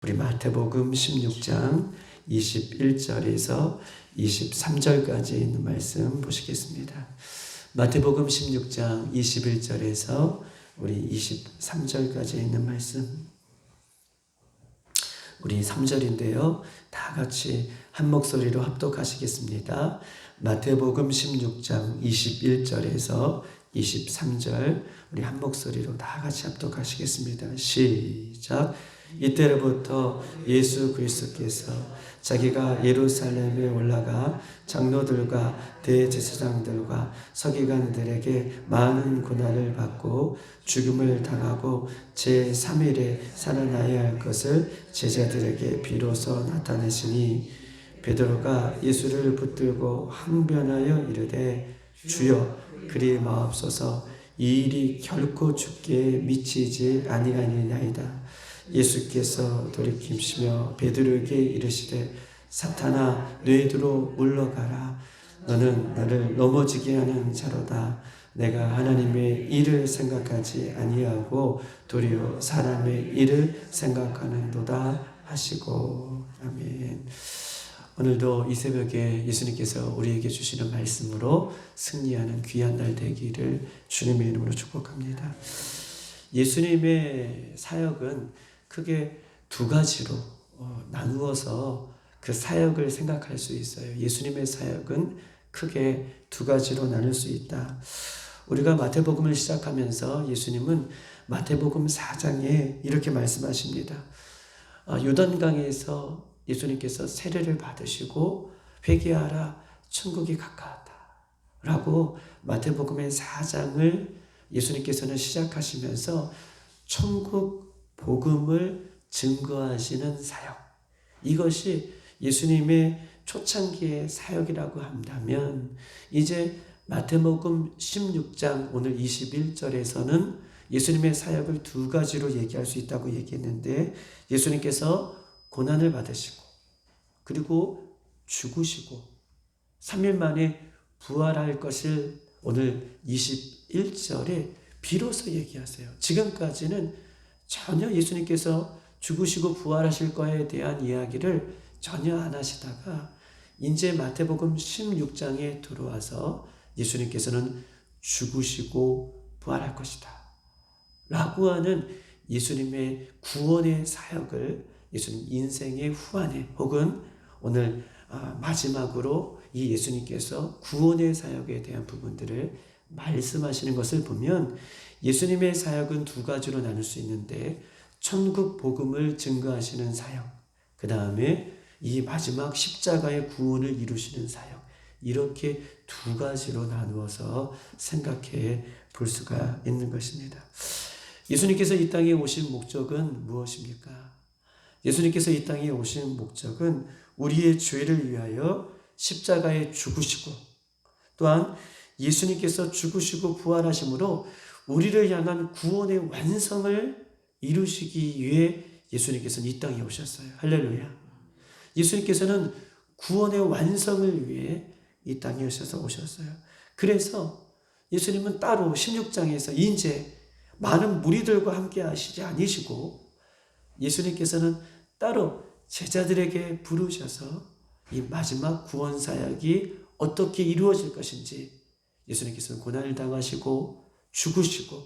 우리 마태복음 16장 21절에서 23절까지 있는 말씀 보시겠습니다. 마태복음 16장 21절에서 우리 23절까지 있는 말씀. 우리 3절인데요. 다 같이 한 목소리로 합독하시겠습니다. 마태복음 16장 21절에서 23절 우리 한 목소리로 다 같이 합독하시겠습니다. 시작. 이때로부터 예수 그리스도께서 자기가 예루살렘에 올라가 장로들과 대제사장들과 서기관들에게 많은 고난을 받고 죽음을 당하고 제3일에 살아나야 할 것을 제자들에게 비로소 나타내시니 베드로가 예수를 붙들고 항변하여 이르되 주여 그리 마옵소서 이 일이 결코 주께 미치지 아니하니이다. 예수께서 돌이키시며 베드로에게 이르시되 사탄아 뇌두로 물러가라. 너는 나를 넘어지게 하는 자로다. 내가 하나님의 일을 생각하지 아니하고 도리어 사람의 일을 생각하는도다 하시고. 아멘. 오늘도 이 새벽에 예수님께서 우리에게 주시는 말씀으로 승리하는 귀한 날 되기를 주님의 이름으로 축복합니다. 예수님의 사역은 크게 두 가지로 나누어서 그 사역을 생각할 수 있어요. 예수님의 사역은 크게 두 가지로 나눌 수 있다. 우리가 마태복음을 시작하면서 예수님은 마태복음 4장에 이렇게 말씀하십니다. 요단강에서 예수님께서 세례를 받으시고 회개하라 천국이 가까웠다 라고 마태복음의 4장을 예수님께서는 시작하시면서 천국 복음을 증거하시는 사역, 이것이 예수님의 초창기의 사역이라고 한다면 이제 마태복음 16장 오늘 21절에서는 예수님의 사역을 두 가지로 얘기할 수 있다고 얘기했는데 예수님께서 고난을 받으시고 그리고 죽으시고 3일 만에 부활할 것을 오늘 21절에 비로소 얘기하세요. 지금까지는 전혀 예수님께서 죽으시고 부활하실 거에 대한 이야기를 전혀 안 하시다가 이제 마태복음 16장에 들어와서 예수님께서는 죽으시고 부활할 것이다 라고 하는 예수님의 구원의 사역을 예수님 인생의 후반에 혹은 오늘 마지막으로 이 예수님께서 구원의 사역에 대한 부분들을 말씀하시는 것을 보면 예수님의 사역은 두 가지로 나눌 수 있는데 천국 복음을 증거하시는 사역, 그 다음에 이 마지막 십자가의 구원을 이루시는 사역, 이렇게 두 가지로 나누어서 생각해 볼 수가 있는 것입니다. 예수님께서 이 땅에 오신 목적은 무엇입니까? 예수님께서 이 땅에 오신 목적은 우리의 죄를 위하여 십자가에 죽으시고 또한 예수님께서 죽으시고 부활하심으로 우리를 향한 구원의 완성을 이루시기 위해 예수님께서는 이 땅에 오셨어요. 할렐루야. 예수님께서는 구원의 완성을 위해 이 땅에 오셨어요. 그래서 예수님은 따로 16장에서 이제 많은 무리들과 함께 하시지 아니시고 예수님께서는 따로 제자들에게 부르셔서 이 마지막 구원 사역이 어떻게 이루어질 것인지 예수님께서는 고난을 당하시고 죽으시고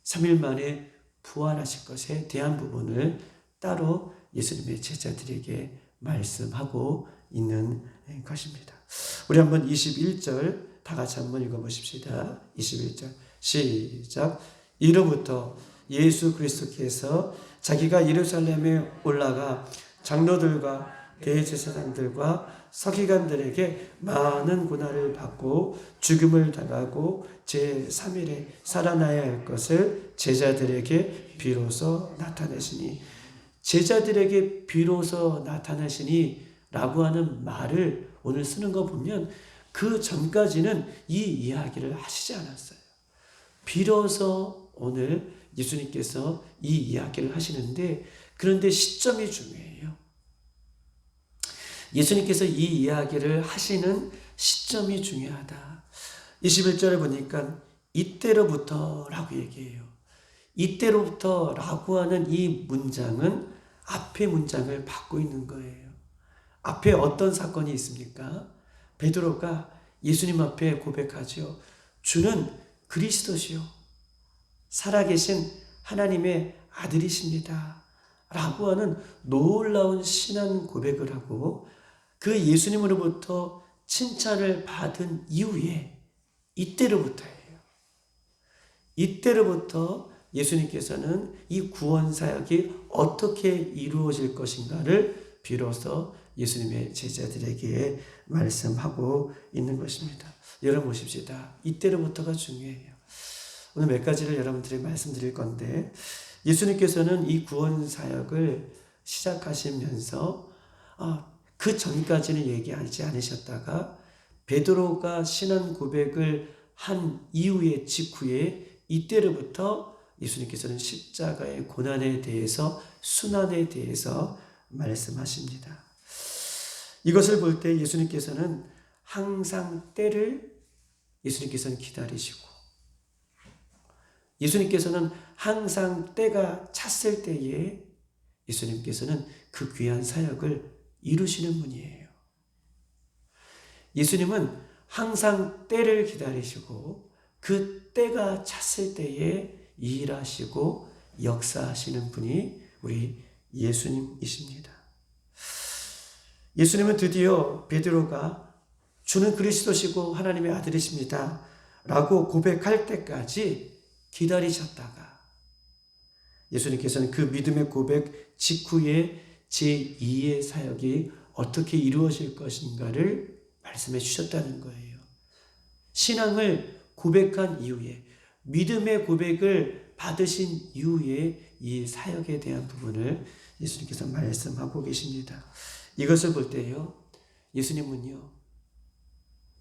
3일 만에 부활하실 것에 대한 부분을 따로 예수님의 제자들에게 말씀하고 있는 것입니다. 우리 한번 21절 다 같이 한번 읽어보십시다. 21절 시작. 이로부터 예수 그리스도께서 자기가 예루살렘에 올라가 장로들과 대제사장들과 서기관들에게 많은 고난을 받고 죽음을 당하고 제3일에 살아나야 할 것을 제자들에게 비로소 나타내시니, 제자들에게 비로소 나타내시니 라고 하는 말을 오늘 쓰는 거 보면 그 전까지는 이 이야기를 하시지 않았어요. 비로소 오늘 예수님께서 이 이야기를 하시는데, 그런데 시점이 중요해요. 예수님께서 이 이야기를 하시는 시점이 중요하다. 21절에 보니까 이때로부터 라고 얘기해요. 이때로부터 라고 하는 이 문장은 앞에 문장을 받고 있는 거예요. 앞에 어떤 사건이 있습니까? 베드로가 예수님 앞에 고백하죠. 주는 그리스도시요 살아계신 하나님의 아들이십니다. 라고 하는 놀라운 신앙 고백을 하고 그 예수님으로부터 칭찬을 받은 이후에 이때로부터 예수님께서는 이 구원 사역이 어떻게 이루어질 것인가를 비로소 예수님의 제자들에게 말씀하고 있는 것입니다. 여러분 보십시다. 이때로부터가 중요해요. 오늘 몇 가지를 여러분들이 말씀드릴 건데 예수님께서는 이 구원 사역을 시작하시면서 그 전까지는 얘기하지 않으셨다가 베드로가 신앙 고백을 한 이후에 직후에 이때로부터 예수님께서는 십자가의 고난에 대해서 순환에 대해서 말씀하십니다. 이것을 볼 때 예수님께서는 항상 때를 예수님께서는 기다리시고 예수님께서는 항상 때가 찼을 때에 예수님께서는 그 귀한 사역을 이루시는 분이에요. 예수님은 항상 때를 기다리시고 그 때가 찼을 때에 일하시고 역사하시는 분이 우리 예수님이십니다. 예수님은 드디어 베드로가 주는 그리스도시고 하나님의 아들이십니다 라고 고백할 때까지 기다리셨다가 예수님께서는 그 믿음의 고백 직후에 제2의 사역이 어떻게 이루어질 것인가를 말씀해 주셨다는 거예요. 신앙을 고백한 이후에 믿음의 고백을 받으신 이후에 이 사역에 대한 부분을 예수님께서 말씀하고 계십니다. 이것을 볼 때요, 예수님은요,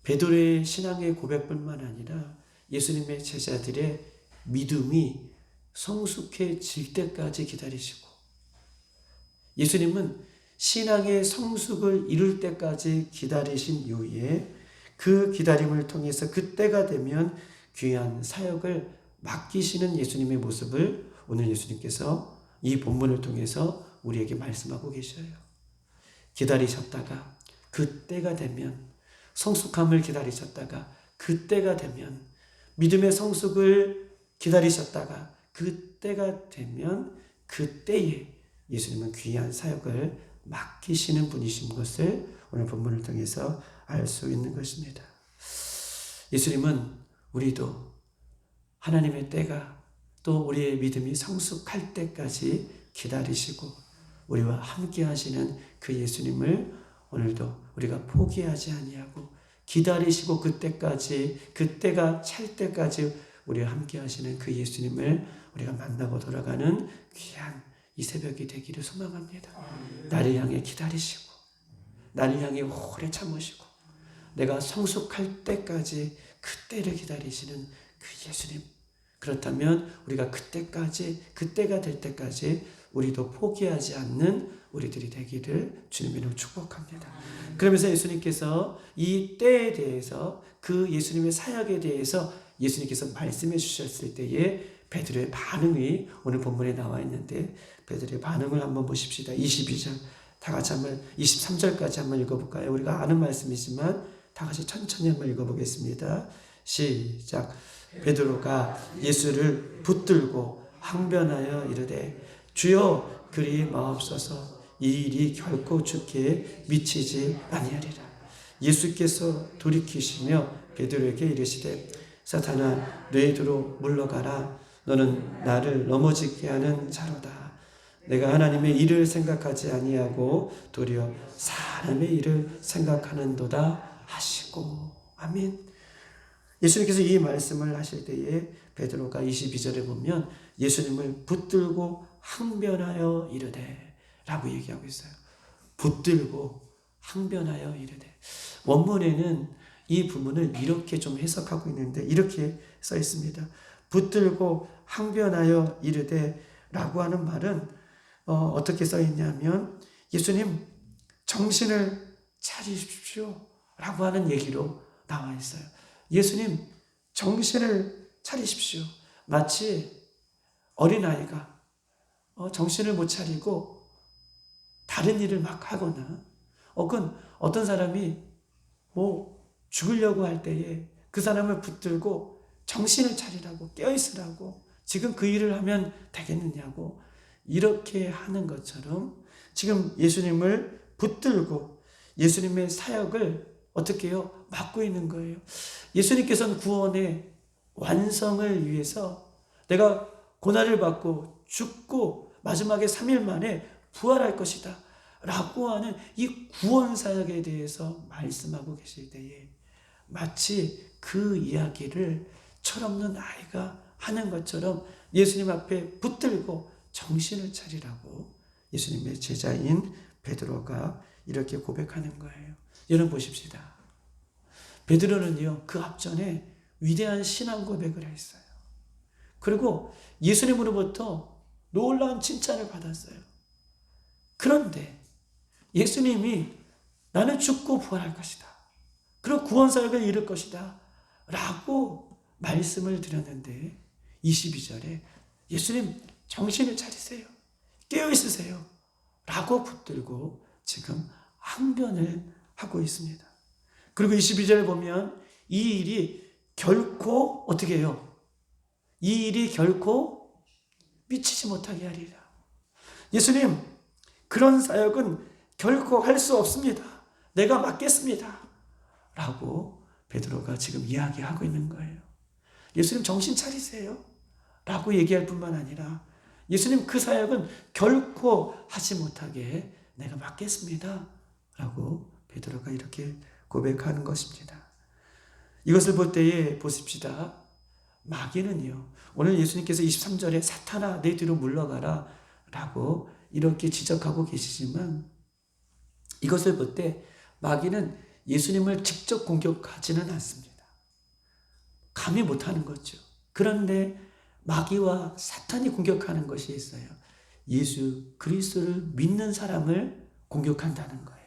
베드로의 신앙의 고백뿐만 아니라 예수님의 제자들의 믿음이 성숙해질 때까지 기다리시고 예수님은 신앙의 성숙을 이룰 때까지 기다리신 이후에 그 기다림을 통해서 그때가 되면 귀한 사역을 맡기시는 예수님의 모습을 오늘 예수님께서 이 본문을 통해서 우리에게 말씀하고 계셔요. 기다리셨다가 그때가 되면 성숙함을 기다리셨다가 그때가 되면 믿음의 성숙을 기다리셨다가 그때가 되면 그때에 예수님은 귀한 사역을 맡기시는 분이신 것을 오늘 본문을 통해서 알 수 있는 것입니다. 예수님은 우리도 하나님의 때가 또 우리의 믿음이 성숙할 때까지 기다리시고 우리와 함께 하시는 그 예수님을 오늘도 우리가 포기하지 아니하고 기다리시고 그때가 찰 때까지 우리와 함께 하시는 그 예수님을 우리가 만나고 돌아가는 귀한 이 새벽이 되기를 소망합니다. 나를 향해 기다리시고 나를 향해 오래 참으시고 내가 성숙할 때까지 그때를 기다리시는 그 예수님. 그렇다면 우리가 그때가 될 때까지 우리도 포기하지 않는 우리들이 되기를 주님의 이름으로 축복합니다. 그러면서 예수님께서 이 때에 대해서 그 예수님의 사역에 대해서 예수님께서 말씀해 주셨을 때에 베드로의 반응이 오늘 본문에 나와 있는데 베드로의 반응을 한번 보십시다. 22절 다 같이 한번 23절까지 한번 읽어볼까요? 우리가 아는 말씀이지만 다 같이 천천히 한번 읽어보겠습니다. 시작. 베드로가 예수를 붙들고 항변하여 이르되 주여 그리 마옵소서 이 일이 결코 주께 미치지 아니하리라. 예수께서 돌이키시며 베드로에게 이르시되 사탄아 너희들로 물러가라. 너는 나를 넘어지게 하는 자로다. 내가 하나님의 일을 생각하지 아니하고 도리어 사람의 일을 생각하는도다 하시고. 아멘. 예수님께서 이 말씀을 하실 때에 베드로가 22절에 보면 예수님을 붙들고 항변하여 이르되 라고 얘기하고 있어요. 붙들고 항변하여 이르되. 원문에는 이 부분을 이렇게 좀 해석하고 있는데 이렇게 써 있습니다. 붙들고 항변하여 이르되 라고 하는 말은 어떻게 써 있냐면 예수님 정신을 차리십시오 라고 하는 얘기로 나와 있어요. 예수님 정신을 차리십시오. 마치 어린아이가 정신을 못 차리고 다른 일을 막 하거나 혹은 어떤 사람이 죽으려고 할 때에 그 사람을 붙들고 정신을 차리라고, 깨어있으라고, 지금 그 일을 하면 되겠느냐고 이렇게 하는 것처럼 지금 예수님을 붙들고 예수님의 사역을 어떻게 해요? 막고 있는 거예요. 예수님께서는 구원의 완성을 위해서 내가 고난을 받고 죽고 마지막에 3일 만에 부활할 것이다 라고 하는 이 구원 사역에 대해서 말씀하고 계실 때에 마치 그 이야기를 철없는 아이가 하는 것처럼 예수님 앞에 붙들고 정신을 차리라고 예수님의 제자인 베드로가 이렇게 고백하는 거예요. 여러분 보십시다. 베드로는요, 그 앞전에 위대한 신앙 고백을 했어요. 그리고 예수님으로부터 놀라운 칭찬을 받았어요. 그런데 예수님이 나는 죽고 부활할 것이다. 그리고 구원사역을 이룰 것이다. 라고 말씀을 드렸는데 22절에 예수님 정신을 차리세요. 깨어있으세요. 라고 붙들고 지금 항변을 하고 있습니다. 그리고 22절에 보면 이 일이 결코 어떻게 해요? 이 일이 결코 미치지 못하게 하리라. 예수님, 그런 사역은 결코 할 수 없습니다. 내가 맡겠습니다. 라고 베드로가 지금 이야기하고 있는 거예요. 예수님 정신 차리세요. 라고 얘기할 뿐만 아니라 예수님 그 사역은 결코 하지 못하게 내가 맡겠습니다. 라고 베드로가 이렇게 고백하는 것입니다. 이것을 볼 때에 보십시다. 마귀는요, 오늘 예수님께서 23절에 사탄아 내 뒤로 물러가라 라고 이렇게 지적하고 계시지만 이것을 볼 때 마귀는 예수님을 직접 공격하지는 않습니다. 감히 못하는 거죠. 그런데 마귀와 사탄이 공격하는 것이 있어요. 예수 그리스도를 믿는 사람을 공격한다는 거예요.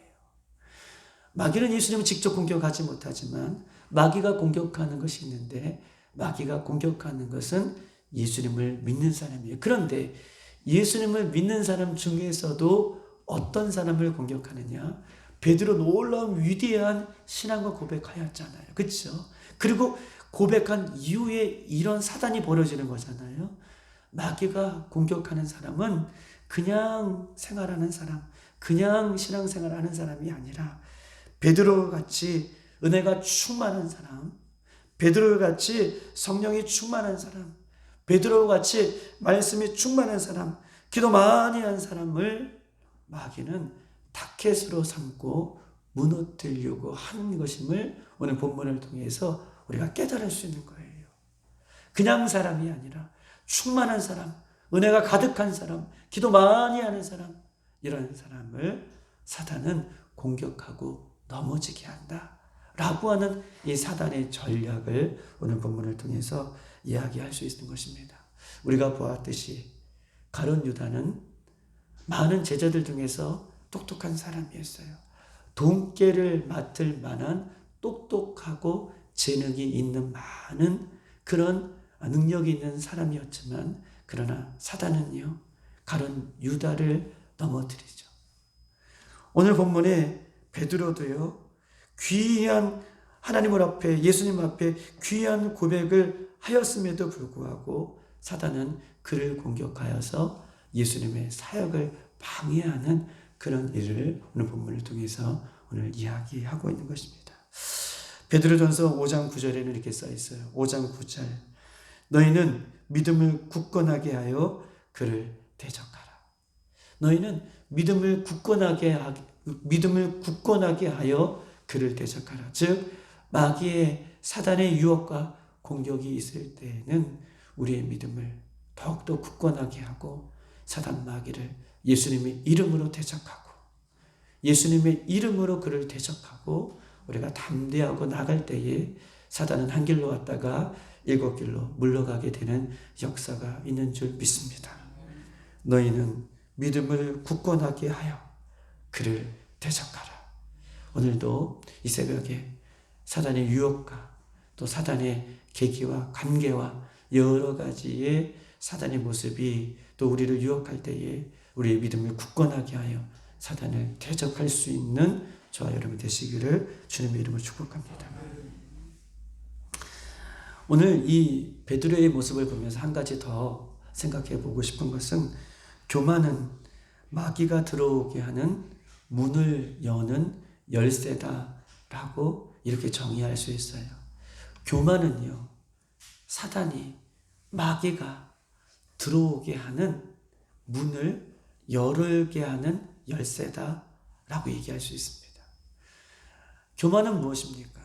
마귀는 예수님을 직접 공격하지 못하지만 마귀가 공격하는 것이 있는데 마귀가 공격하는 것은 예수님을 믿는 사람이에요. 그런데 예수님을 믿는 사람 중에서도 어떤 사람을 공격하느냐? 베드로 놀라운 위대한 신앙과 고백하였잖아요. 그렇죠? 그리고 고백한 이후에 이런 사단이 벌어지는 거잖아요. 마귀가 공격하는 사람은 그냥 생활하는 사람, 그냥 신앙생활하는 사람이 아니라 베드로 같이 은혜가 충만한 사람, 베드로 같이 성령이 충만한 사람, 베드로 같이 말씀이 충만한 사람, 기도 많이 한 사람을 마귀는 타켓으로 삼고 무너뜨리려고 하는 것임을 오늘 본문을 통해서 우리가 깨달을 수 있는 거예요. 그냥 사람이 아니라 충만한 사람, 은혜가 가득한 사람, 기도 많이 하는 사람, 이런 사람을 사단은 공격하고 넘어지게 한다 라고 하는 이 사단의 전략을 오늘 본문을 통해서 이야기할 수 있는 것입니다. 우리가 보았듯이 가룟 유다는 많은 제자들 중에서 똑똑한 사람이었어요. 돈깨를 맡을 만한 똑똑하고 재능이 있는 많은 그런 능력이 있는 사람이었지만 그러나 사단은요, 가룟 유다를 넘어뜨리죠. 오늘 본문에 베드로도요, 귀한 하나님 앞에, 예수님 앞에 귀한 고백을 하였음에도 불구하고 사단은 그를 공격하여서 예수님의 사역을 방해하는 그런 일을 오늘 본문을 통해서 오늘 이야기하고 있는 것입니다. 베드로전서 5장 9절에는 이렇게 써 있어요. 5장 9절. 너희는 믿음을 굳건하게 하여 그를 대적하라. 너희는 믿음을 굳건하게 하여 그를 대적하라. 즉 마귀의 사단의 유혹과 공격이 있을 때에는 우리의 믿음을 더욱더 굳건하게 하고 사단 마귀를 예수님의 이름으로 대적하고 예수님의 이름으로 그를 대적하고 우리가 담대하고 나갈 때에 사단은 한 길로 왔다가 7길로 물러가게 되는 역사가 있는 줄 믿습니다. 너희는 믿음을 굳건하게 하여 그를 대적하라. 오늘도 이 새벽에 사단의 유혹과 또 사단의 계기와 관계와 여러 가지의 사단의 모습이 또 우리를 유혹할 때에 우리의 믿음을 굳건하게 하여 사단을 대적할 수 있는 저와 여러분 되시기를 주님의 이름으로 축복합니다. 오늘 이 베드로의 모습을 보면서 한 가지 더 생각해 보고 싶은 것은 교만은 마귀가 들어오게 하는 문을 여는 열쇠다라고 이렇게 정의할 수 있어요. 교만은요, 사단이 마귀가 들어오게 하는 문을 열게 하는 열쇠다라고 얘기할 수 있습니다. 교만은 무엇입니까?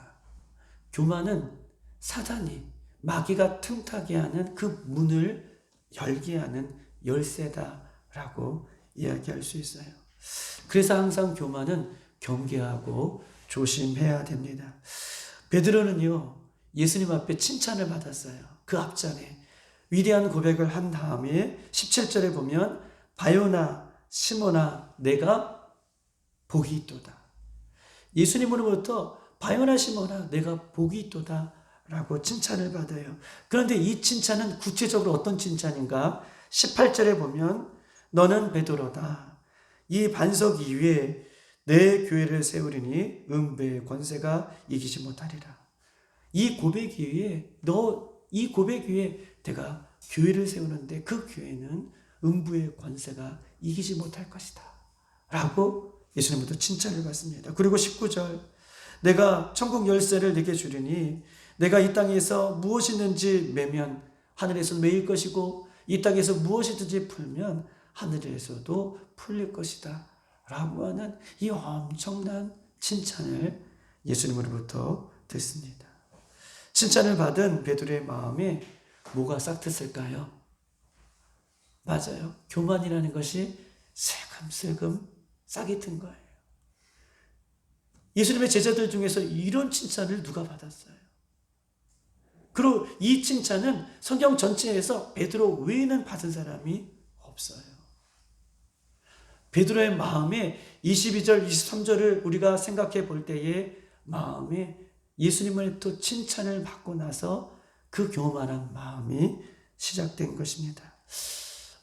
교만은 사단이 마귀가 틈타게 하는 그 문을 열게 하는 열쇠다라고 이야기할 수 있어요. 그래서 항상 교만은 경계하고 조심해야 됩니다. 베드로는요, 예수님 앞에 칭찬을 받았어요. 그 앞전에 위대한 고백을 한 다음에 17절에 보면 바요나 시몬아 내가 복이 있도다. 예수님으로부터 바요나 시몬아 내가 복이 있도다 라고 칭찬을 받아요. 그런데 이 칭찬은 구체적으로 어떤 칭찬인가? 18절에 보면 너는 베드로다. 이 반석 위에 내 교회를 세우리니 음부의 권세가 이기지 못하리라. 이 고백 위에 내가 교회를 세우는데 그 교회는 음부의 권세가 이기지 못할 것이다 라고 예수님부터 칭찬을 받습니다. 그리고 19절 내가 천국 열쇠를 내게 주리니 내가 이 땅에서 무엇이든지 매면 하늘에서 매일 것이고 이 땅에서 무엇이든지 풀면 하늘에서도 풀릴 것이다 라고 하는 이 엄청난 칭찬을 예수님으로부터 듣습니다. 칭찬을 받은 베드로의 마음에 뭐가 싹트을까요? 맞아요. 교만이라는 것이 슬금슬금 싹이 튼 거예요. 예수님의 제자들 중에서 이런 칭찬을 누가 받았어요? 그리고 이 칭찬은 성경 전체에서 베드로 외에는 받은 사람이 없어요. 베드로의 마음에 22절, 23절을 우리가 생각해 볼 때에 마음에 예수님을 또 칭찬을 받고 나서 그 교만한 마음이 시작된 것입니다.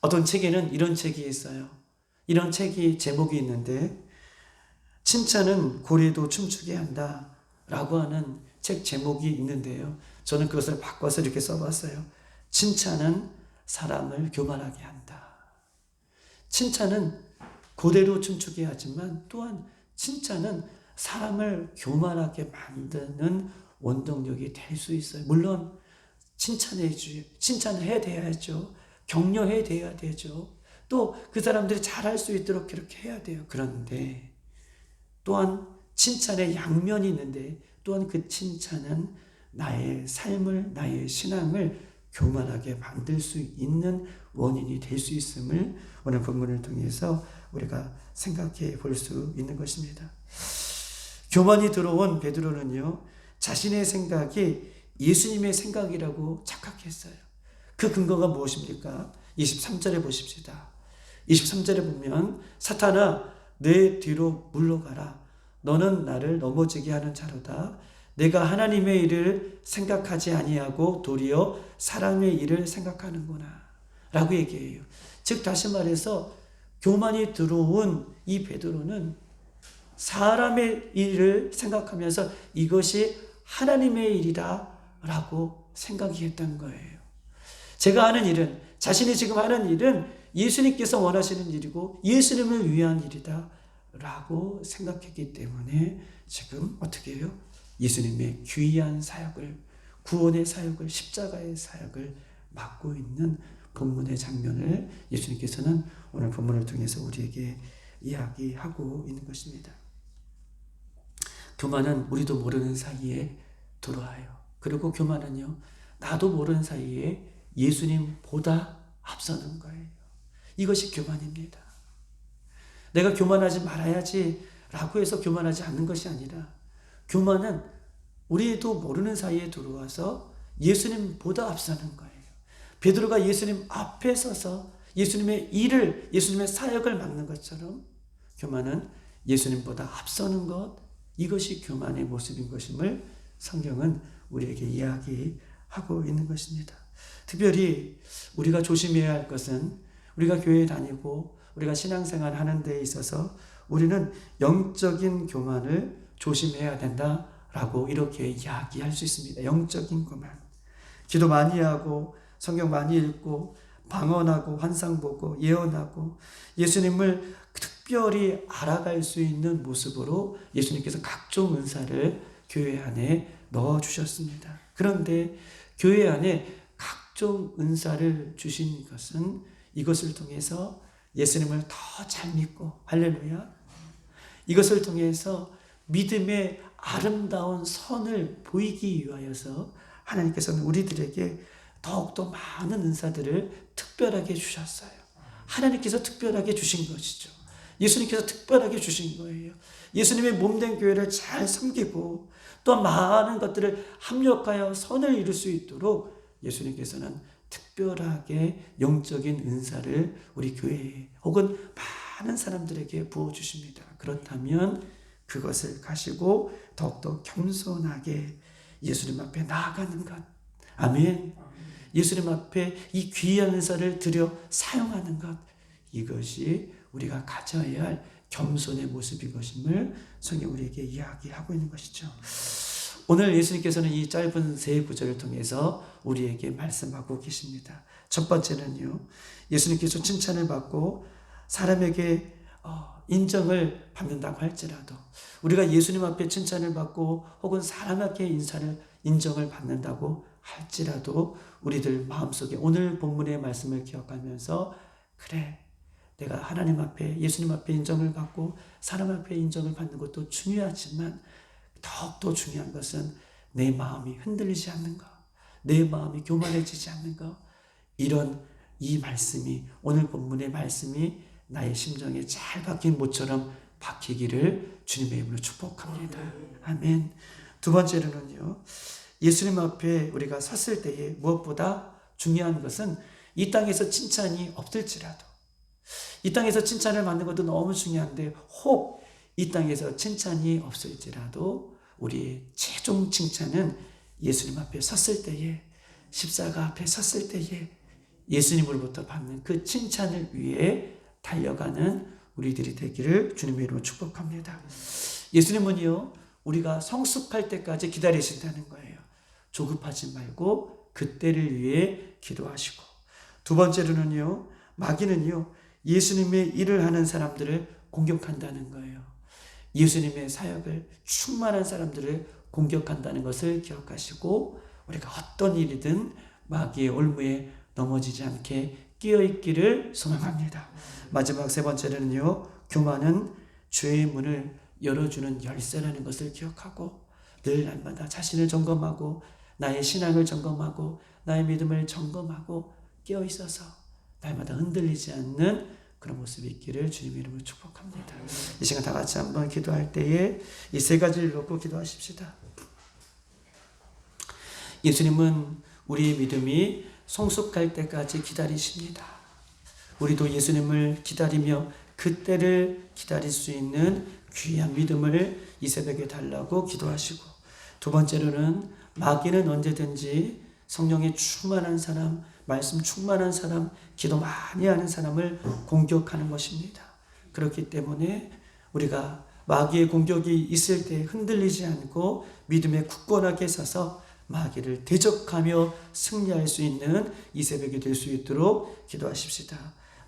어떤 책에는 이런 책이 있어요. 이런 책이 제목이 있는데 칭찬은 고래도 춤추게 한다 라고 하는 책 제목이 있는데요. 저는 그것을 바꿔서 이렇게 써봤어요. 칭찬은 사람을 교만하게 한다. 칭찬은 고래도 춤추게 하지만 또한 칭찬은 사람을 교만하게 만드는 원동력이 될 수 있어요. 물론 칭찬해야 돼야죠. 격려해야 되죠. 또 그 사람들이 잘할 수 있도록 그렇게 해야 돼요. 그런데 또한 칭찬의 양면이 있는데 또한 그 칭찬은 나의 삶을, 나의 신앙을 교만하게 만들 수 있는 원인이 될 수 있음을 오늘 본문을 통해서 우리가 생각해 볼 수 있는 것입니다. 교만이 들어온 베드로는요, 자신의 생각이 예수님의 생각이라고 착각했어요. 그 근거가 무엇입니까? 23절에 보십시다. 23절에 보면 사탄아 내 뒤로 물러가라. 너는 나를 넘어지게 하는 자로다. 내가 하나님의 일을 생각하지 아니하고 도리어 사람의 일을 생각하는구나 라고 얘기해요. 즉 다시 말해서 교만이 들어온 이 베드로는 사람의 일을 생각하면서 이것이 하나님의 일이다 라고 생각이 했던 거예요. 제가 하는 일은, 자신이 지금 하는 일은 예수님께서 원하시는 일이고 예수님을 위한 일이다 라고 생각했기 때문에 지금 어떻게 해요? 예수님의 귀한 사역을, 구원의 사역을, 십자가의 사역을 맡고 있는 본문의 장면을 예수님께서는 오늘 본문을 통해서 우리에게 이야기하고 있는 것입니다. 교만은 우리도 모르는 사이에 들어와요. 그리고 교만은요, 나도 모르는 사이에 예수님보다 앞서는 거예요. 이것이 교만입니다. 내가 교만하지 말아야지 라고 해서 교만하지 않는 것이 아니라 교만은 우리도 모르는 사이에 들어와서 예수님보다 앞서는 거예요. 베드로가 예수님 앞에 서서 예수님의 일을, 예수님의 사역을 맡는 것처럼 교만은 예수님보다 앞서는 것, 이것이 교만의 모습인 것임을 성경은 우리에게 이야기하고 있는 것입니다. 특별히 우리가 조심해야 할 것은 우리가 교회에 다니고 우리가 신앙생활 하는 데 있어서 우리는 영적인 교만을 조심해야 된다라고 이렇게 이야기할 수 있습니다. 영적인 교만. 기도 많이 하고 성경 많이 읽고 방언하고 환상 보고 예언하고 예수님을 특별히 알아갈 수 있는 모습으로 예수님께서 각종 은사를 교회 안에 넣어주셨습니다. 그런데 교회 안에 각종 은사를 주신 것은 이것을 통해서 예수님을 더 잘 믿고, 할렐루야, 이것을 통해서 믿음의 아름다운 선을 보이기 위하여서 하나님께서는 우리들에게 더욱더 많은 은사들을 특별하게 주셨어요. 하나님께서 특별하게 주신 것이죠. 예수님께서 특별하게 주신 거예요. 예수님의 몸된 교회를 잘 섬기고 또 많은 것들을 합력하여 선을 이룰 수 있도록 예수님께서는 특별하게 영적인 은사를 우리 교회에 혹은 많은 사람들에게 부어주십니다. 그렇다면 그것을 가지고 더욱더 겸손하게 예수님 앞에 나아가는 것. 아멘. 예수님 앞에 이 귀한 은사를 들여 사용하는 것. 이것이 우리가 가져야 할 겸손의 모습인 것임을 성경 우리에게 이야기하고 있는 것이죠. 오늘 예수님께서는 이 짧은 세 구절을 통해서 우리에게 말씀하고 계십니다. 첫 번째는요, 예수님께서 칭찬을 받고 사람에게 인정을 받는다고 할지라도, 우리가 예수님 앞에 칭찬을 받고 혹은 사람에게 인정을 받는다고 할지라도 우리들 마음속에 오늘 본문의 말씀을 기억하면서, 그래, 내가 하나님 앞에, 예수님 앞에 인정을 받고 사람 앞에 인정을 받는 것도 중요하지만 더욱더 중요한 것은 내 마음이 흔들리지 않는 것, 내 마음이 교만해지지 않는 것, 이런 이 말씀이, 오늘 본문의 말씀이 나의 심정에 잘 박힌 못처럼 박히기를 주님의 이름으로 축복합니다. 아멘. 두 번째로는요, 예수님 앞에 우리가 섰을 때에 무엇보다 중요한 것은 이 땅에서 칭찬이 없을지라도, 이 땅에서 칭찬을 받는 것도 너무 중요한데 혹 이 땅에서 칭찬이 없을지라도 우리의 최종 칭찬은 예수님 앞에 섰을 때에, 십자가 앞에 섰을 때에 예수님으로부터 받는 그 칭찬을 위해 달려가는 우리들이 되기를 주님의 이름으로 축복합니다. 예수님은요, 우리가 성숙할 때까지 기다리신다는 거예요. 조급하지 말고 그때를 위해 기도하시고, 두 번째로는요, 마귀는요, 예수님의 일을 하는 사람들을 공격한다는 거예요. 예수님의 사역을 충만한 사람들을 공격한다는 것을 기억하시고 우리가 어떤 일이든 마귀의 올무에 넘어지지 않게 끼어있기를 소망합니다. 마지막 세 번째는요, 교만은 죄의 문을 열어주는 열쇠라는 것을 기억하고 늘 날마다 자신을 점검하고 나의 신앙을 점검하고 나의 믿음을 점검하고 끼어있어서 날마다 흔들리지 않는 그런 모습이 있기를 주님의 이름으로 축복합니다. 이 시간 다 같이 한번 기도할 때에 이 세 가지를 놓고 기도하십시다. 예수님은 우리의 믿음이 성숙할 때까지 기다리십니다. 우리도 예수님을 기다리며 그때를 기다릴 수 있는 귀한 믿음을 이 새벽에 달라고 기도하시고, 두 번째로는 마귀는 언제든지 성령에 충만한 사람, 말씀 충만한 사람, 기도 많이 하는 사람을 공격하는 것입니다. 그렇기 때문에 우리가 마귀의 공격이 있을 때 흔들리지 않고 믿음에 굳건하게 서서 마귀를 대적하며 승리할 수 있는 이 새벽이 될 수 있도록 기도하십시다.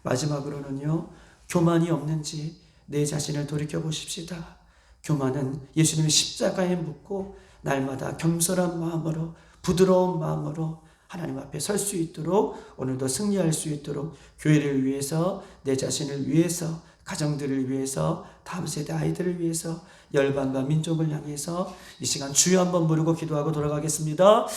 마지막으로는요, 교만이 없는지 내 자신을 돌이켜보십시다. 교만은 예수님의 십자가에 묻고 날마다 겸손한 마음으로, 부드러운 마음으로 하나님 앞에 설 수 있도록, 오늘도 승리할 수 있도록 교회를 위해서, 내 자신을 위해서, 가정들을 위해서, 다음 세대 아이들을 위해서, 열방과 민족을 향해서 이 시간 주여 한번 부르고 기도하고 돌아가겠습니다.